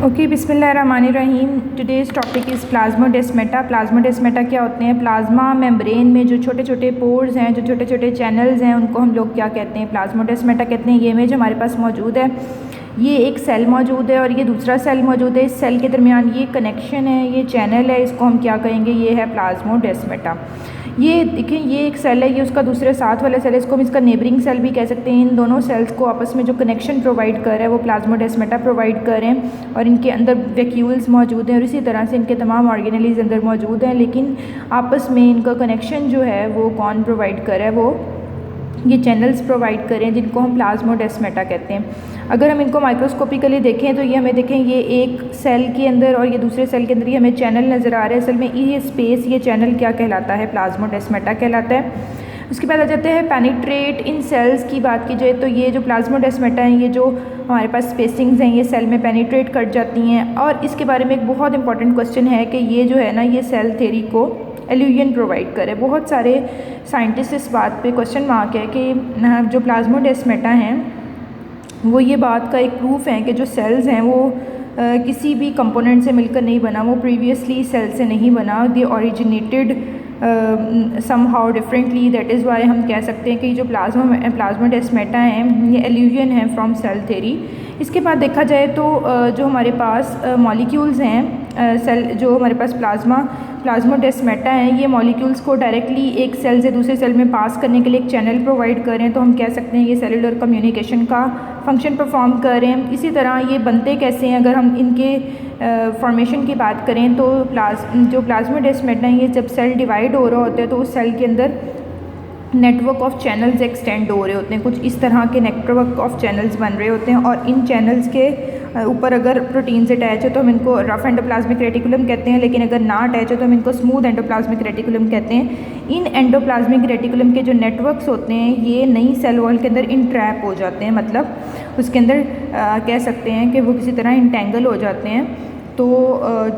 Okay, बिस्मिल्लाहिर्रहमानिर्रहीम। Today's topic is plasmodesmata. Plasmodesmata क्या होते हैं? प्लाज्मा मेम्ब्रेन में जो छोटे छोटे पोर्स हैं, जो छोटे छोटे चैनल्स हैं, उनको हम लोग क्या कहते हैं? प्लाज्मोडेस्माटा कहते हैं। ये इमेज हमारे पास मौजूद है। ये एक सेल मौजूद है और ये दूसरा सेल मौजूद है। इस सेल के दरमियान ये कनेक्शन है, ये चैनल है, इसको हम क्या कहेंगे? ये है प्लाज्मोडेस्माटा। ये देखें, ये एक सेल है, ये उसका दूसरे साथ वाला सेल है, इसको हम इसका नेबरिंग सेल भी कह सकते हैं। इन दोनों सेल्स को आपस में जो कनेक्शन प्रोवाइड कर रहा है वो प्लाज्मोडेस्माटा प्रोवाइड कर रहे हैं और इनके अंदर वैक्यूल्स मौजूद हैं और इसी तरह से इनके तमाम ऑर्गेनेलीज अंदर मौजूद हैं, लेकिन आपस में इनका कनेक्शन जो है वो कौन प्रोवाइड कर रहा है? वो ये चैनल्स प्रोवाइड करें, जिनको हम प्लाज्मोडेस्माटा कहते हैं। अगर हम इनको माइक्रोस्कोपिकली देखें तो ये हमें देखें, ये एक सेल के अंदर और ये दूसरे सेल के अंदर ये हमें चैनल नज़र आ रहा है। असल में ये स्पेस, ये चैनल क्या कहलाता है? प्लाज्मोडेस्माटा कहलाता है। उसके बाद आ जाते हैं पेनिट्रेट इन सेल्स की बात की जाए तो ये जो प्लाज्मोडेस्माटा हैं, ये जो हमारे पास स्पेसिंग्स हैं, ये सेल में पेनिट्रेट कर जाती हैं। और इसके बारे में एक बहुत इंपॉर्टेंट क्वेश्चन है कि ये जो है ना, ये सेल थ्योरी को एल्यूजन प्रोवाइड करे। बहुत सारे साइंटिस्ट इस बात पे क्वेश्चन मार्क है कि जो प्लाज्मोडेस्माटा हैं वो ये बात का एक प्रूफ है कि जो सेल्स हैं वो किसी भी कंपोनेंट से मिलकर नहीं बना, वो प्रीवियसली सेल से नहीं बना। They originated somehow differently. That is why हम कह सकते हैं कि जो प्लाज्मोडेस्माटा हैं ये एल्यूजन है फ्रॉम सेल थ्योरी। इसके बाद देखा जाए तो जो हमारे पास मॉलिक्यूल्स हैं, सेल जो हमारे पास प्लाज्मोडेस्माटा हैं, ये मॉलिक्यूल्स को डायरेक्टली एक सेल से दूसरे सेल में पास करने के लिए एक चैनल प्रोवाइड कर रहे हैं, तो हम कह सकते हैं ये सेलुलर कम्युनिकेशन का फंक्शन परफॉर्म कर रहे हैं। इसी तरह ये बनते कैसे हैं? अगर हम इनके फॉर्मेशन की बात करें तो जो प्लाज्मोडेस्माटा हैं, ये जब सेल डिवाइड हो रहा होता है तो उस सेल के अंदर नेटवर्क ऑफ चैनल्स एक्सटेंड हो रहे होते हैं। कुछ इस तरह के नेटवर्क ऑफ चैनल्स बन रहे होते हैं और इन चैनल्स के ऊपर अगर प्रोटीन से अटैच है तो हम इनको रफ एंडोप्लाज्मिक रेटिकुलम कहते हैं, लेकिन अगर ना अटैच हो तो हम इनको स्मूथ एंडोप्लाज्मिक रेटिकुलम कहते हैं। इन एंडोप्लाज्मिक रेटिकुलम के जो नेटवर्क्स होते हैं ये नई सेल वॉल के अंदर इंट्रैप हो जाते हैं, मतलब उसके अंदर कह सकते हैं कि वो किसी तरह इंटेंगल हो जाते हैं। तो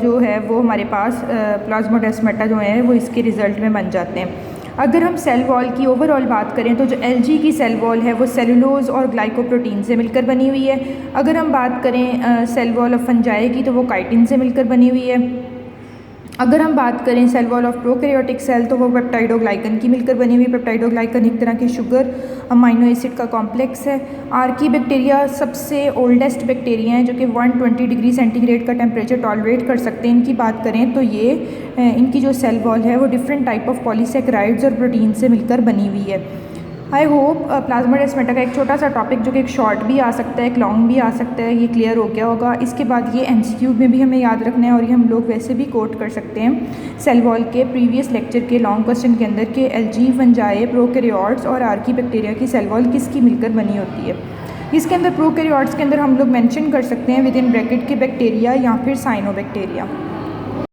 जो है वो हमारे पास प्लाज्मोडेस्माटा जो है वो इसके रिज़ल्ट में बन जाते हैं। अगर हम सेल वॉल की ओवरऑल बात करें तो जो एल्गी की सेल वॉल है वो सेलुलोज और ग्लाइकोप्रोटीन से मिलकर बनी हुई है। अगर हम बात करें सेल वॉल ऑफ फंजाई की तो वो काइटिन से मिलकर बनी हुई है। अगर हम बात करें cell wall of prokaryotic cell तो वो पेप्टाइडोग्लाइकन की मिलकर बनी हुई। पेप्टाइडोग्लाइकन एक तरह की शुगर अमाइनो एसिड का कॉम्प्लेक्स है। आर्की बैक्टीरिया सबसे ओल्डेस्ट बैक्टीरिया हैं जो कि 120 डिग्री सेंटीग्रेड का टेम्परेचर टॉलरेट कर सकते हैं। इनकी बात करें तो ये इनकी जो सेल वॉल है वो डिफरेंट टाइप ऑफ पॉलीसेकेराइड्स और प्रोटीन से मिलकर बनी हुई है। आई होप प्लाज्मोडेस्माटा का एक छोटा सा टॉपिक जो कि एक शॉर्ट भी आ सकता है, एक लॉन्ग भी आ सकता है, ये क्लियर हो गया होगा। इसके बाद ये MCQ में भी हमें याद रखना है और ये हम लोग वैसे भी कोट कर सकते हैं सेल वॉल के प्रीवियस लेक्चर के लॉन्ग क्वेश्चन के अंदर कि एल्गी, फंजाई, प्रोकैरियोट्स और आर्की बैक्टीरिया की सेल वॉल किसकी मिलकर बनी होती है। इसके अंदर प्रोकैरियोट्स के अंदर हम लोग मेंशन कर सकते हैं विद इन ब्रैकेट के बैक्टीरिया या फिर साइनोबैक्टीरिया।